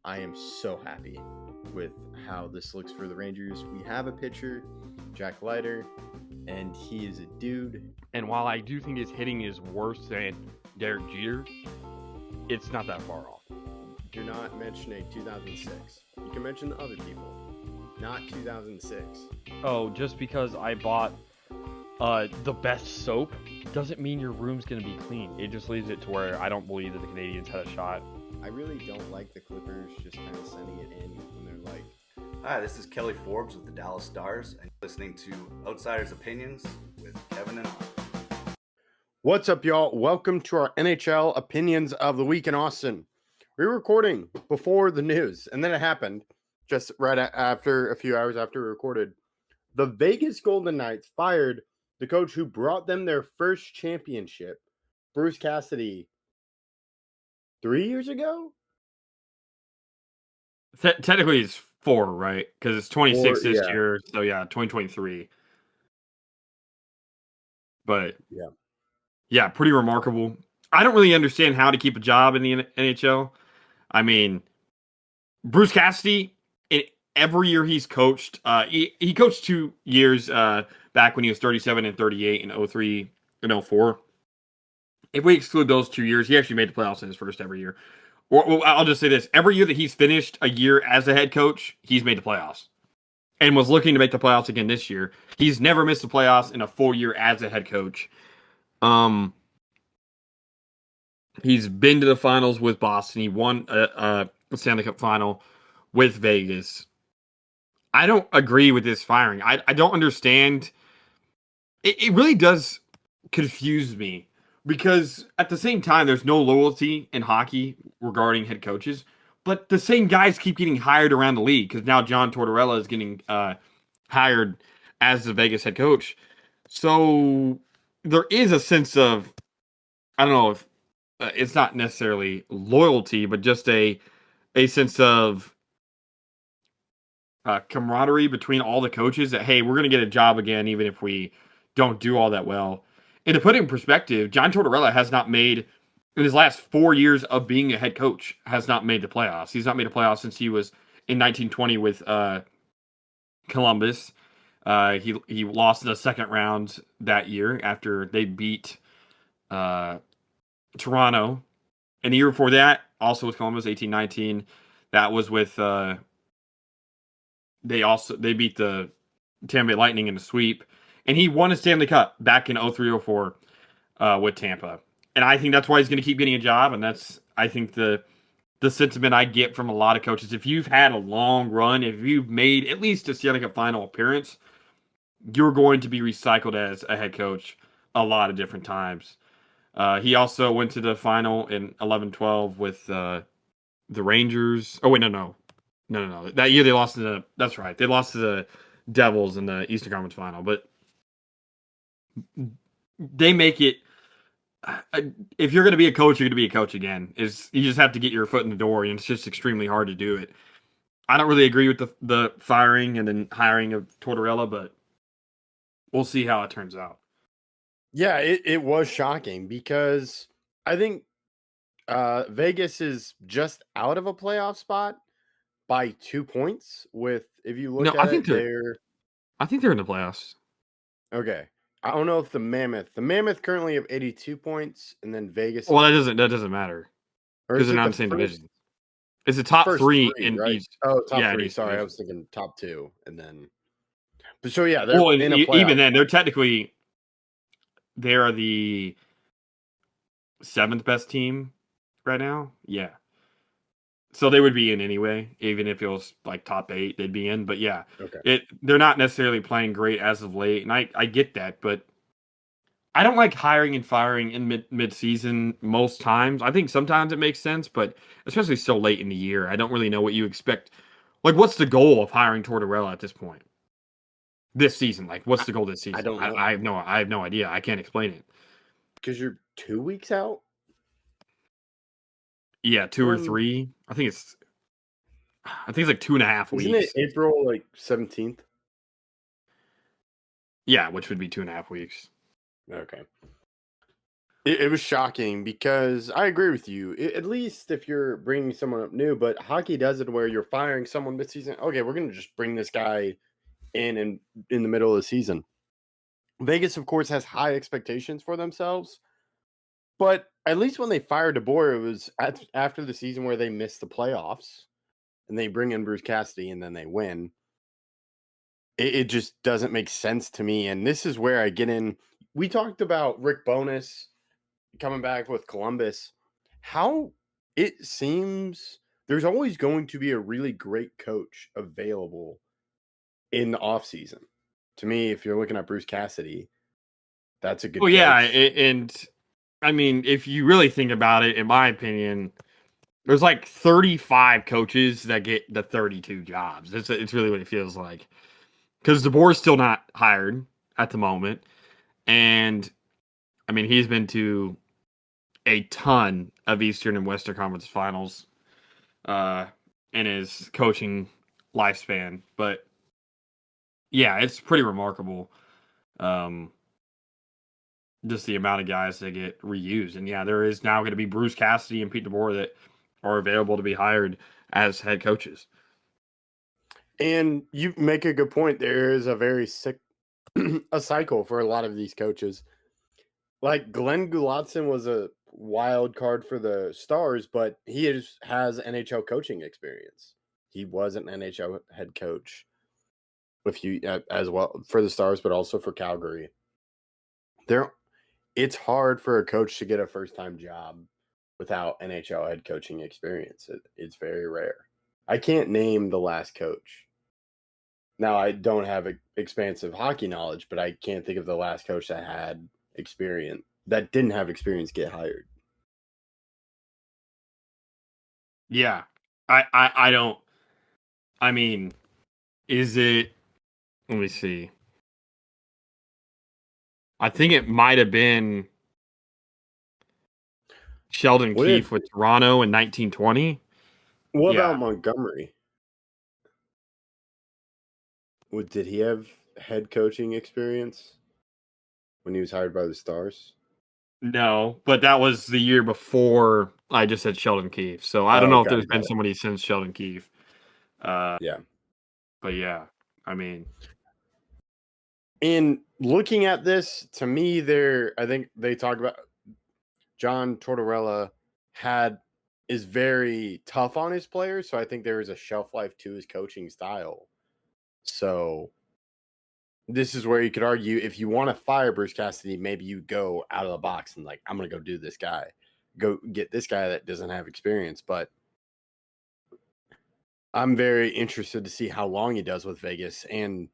I am so happy with how this looks for the Rangers. We have a pitcher, Jack Leiter, and he is a dude. And while I do think his hitting is worse than Derek Jeter, it's not that far off. You're not mentioning 2006. You can mention the other people, not 2006. Oh, just because I bought the best soap doesn't mean your room's going to be clean. It just leaves it to where I don't believe that the Canadians had a shot. I really don't like the Clippers just kind of sending it in when they're like... Hi, this is Kelly Forbes with the Dallas Stars, and listening to Outsiders Opinions with Kevin and Austin. What's up, y'all? Welcome to our NHL Opinions of the Week in Austin. We're recording before the news, and then it happened just right after, a few hours after we recorded. The Vegas Golden Knights fired the coach who brought them their first championship, Bruce Cassidy, 3 years ago? Technically, it's 4, right? Because it's 26 this yeah. year, so yeah, 2023. But yeah, pretty remarkable. I don't really understand how to keep a job in the NHL. I mean, Bruce Cassidy, every year he's coached, he coached 2 years back when he was 37 and 38 in 03 and 04. If we exclude those 2 years, he actually made the playoffs in his first ever year. Or I'll just say this. Every year that he's finished a year as a head coach, he's made the playoffs. And was looking to make the playoffs again this year. He's never missed the playoffs in a full year as a head coach. He's been to the finals with Boston. He won a Stanley Cup final with Vegas. I don't agree with this firing. I don't understand. It really does confuse me because at the same time, there's no loyalty in hockey regarding head coaches, but the same guys keep getting hired around the league because now John Tortorella is getting hired as the Vegas head coach. So there is a sense of, I don't know if it's not necessarily loyalty, but just a sense of camaraderie between all the coaches that, hey, we're going to get a job again, even if we don't do all that well. And to put it in perspective, John Tortorella has not made, in his last 4 years of being a head coach, has not made the playoffs. He's not made a playoff since he was in 1920 with Columbus. He lost in the second round that year after they beat Toronto. And the year before that, also with Columbus, 18-19, that was with they beat the Tampa Bay Lightning in a sweep, and he won a Stanley Cup back in 03-04 with Tampa. And I think that's why he's going to keep getting a job, and that's, I think, the sentiment I get from a lot of coaches. If you've had a long run, if you've made at least a Stanley Cup final appearance, you're going to be recycled as a head coach a lot of different times. He also went to the final in 11-12 with the Rangers. Oh, wait, no. That year they lost to the... That's right. They lost to the Devils in the Eastern Conference Final. But they make it... If you're going to be a coach, you're going to be a coach again. You just have to get your foot in the door, and it's just extremely hard to do it. I don't really agree with the firing and then hiring of Tortorella, but we'll see how it turns out. Yeah, it was shocking because I think Vegas is just out of a playoff spot by 2 points. With, if you look at it, I think they're in the playoffs. Okay, I don't know if the Mammoth currently have 82 points, and then Vegas. Well, that doesn't matter because they're not in the same division. It's the top three in right? each. Oh, top yeah, three. Sorry, I was thinking top 2, and then. But so yeah, they're in a playoff. Even then, they are the 7th best team right now. Yeah. So they would be in anyway, even if it was like top 8, they'd be in. But yeah, okay. They're not necessarily playing great as of late, and I get that, but I don't like hiring and firing in mid-season most times. I think sometimes it makes sense, but especially so late in the year, I don't really know what you expect. Like, what's the goal of hiring Tortorella at this point? This season, like, what's the goal this season? I don't know. I have no idea. I can't explain it. Because you're 2 weeks out? Yeah, 2 or 3. I think it's like 2.5 weeks. Isn't it April 17th? Yeah, which would be 2.5 weeks. Okay. It was shocking because I agree with you. At least if you're bringing someone up new, but hockey does it where you're firing someone midseason. Okay, we're going to just bring this guy in the middle of the season. Vegas, of course, has high expectations for themselves, but at least when they fired DeBoer, it was after the season where they missed the playoffs, and they bring in Bruce Cassidy, and then they win. It just doesn't make sense to me, and this is where I get in. We talked about Rick Bowness coming back with Columbus. How it seems there's always going to be a really great coach available in the offseason. To me, if you're looking at Bruce Cassidy, that's a good Well, yeah, coach. and I mean, if you really think about it, in my opinion, there's like 35 coaches that get the 32 jobs. It's really what it feels like. Because DeBoer's still not hired at the moment. And, I mean, he's been to a ton of Eastern and Western Conference finals in his coaching lifespan. But, yeah, it's pretty remarkable. Just the amount of guys that get reused. And, yeah, there is now going to be Bruce Cassidy and Pete DeBoer that are available to be hired as head coaches. And you make a good point. There is a very sick a cycle for a lot of these coaches. Like Glenn Gulotson was a wild card for the Stars, but he has NHL coaching experience. He was an NHL head coach with you as well for the Stars, but also for Calgary. It's hard for a coach to get a first-time job without NHL head coaching experience. It's very rare. I can't name the last coach. Now, I don't have expansive hockey knowledge, but I can't think of the last coach that had experience, that didn't have experience, get hired. Yeah. I don't. I mean, is it. Let me see. I think it might have been Sheldon What Keefe with Toronto in 1920. Yeah. about Montgomery? Did he have head coaching experience when he was hired by the Stars? No, but that was the year before I just said Sheldon Keefe. So I don't Oh, know if got there's it, been got it. somebody since Sheldon Keefe. Yeah. But yeah, I mean, And looking at this, to me, I think they talk about John Tortorella is very tough on his players, so I think there is a shelf life to his coaching style. So this is where you could argue if you want to fire Bruce Cassidy, maybe you go out of the box and like, I'm going to go do this guy, go get this guy that doesn't have experience. But I'm very interested to see how long he does with Vegas. And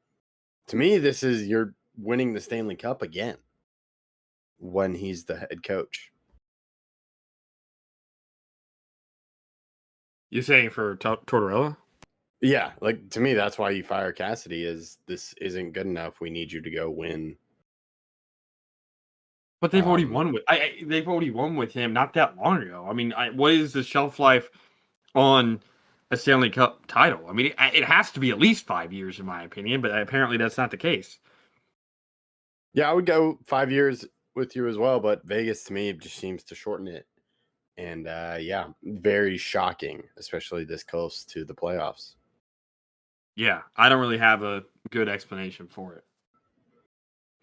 to me, you're winning the Stanley Cup again when he's the head coach. you're saying for Tortorella? Yeah, like to me, that's why you fire Cassidy. Is this isn't good enough? We need you to go win. But they've already won with they've already won with him not that long ago. I mean, what is the shelf life on a Stanley Cup title? I mean, it has to be at least 5 years, in my opinion. But apparently, that's not the case. Yeah, I would go 5 years with you as well, but Vegas to me just seems to shorten it. And yeah, very shocking, especially this close to the playoffs. Yeah, I don't really have a good explanation for it.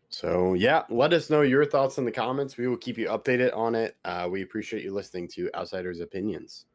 So yeah, let us know your thoughts in the comments. We will keep you updated on it. We appreciate you listening to Outsiders Opinions.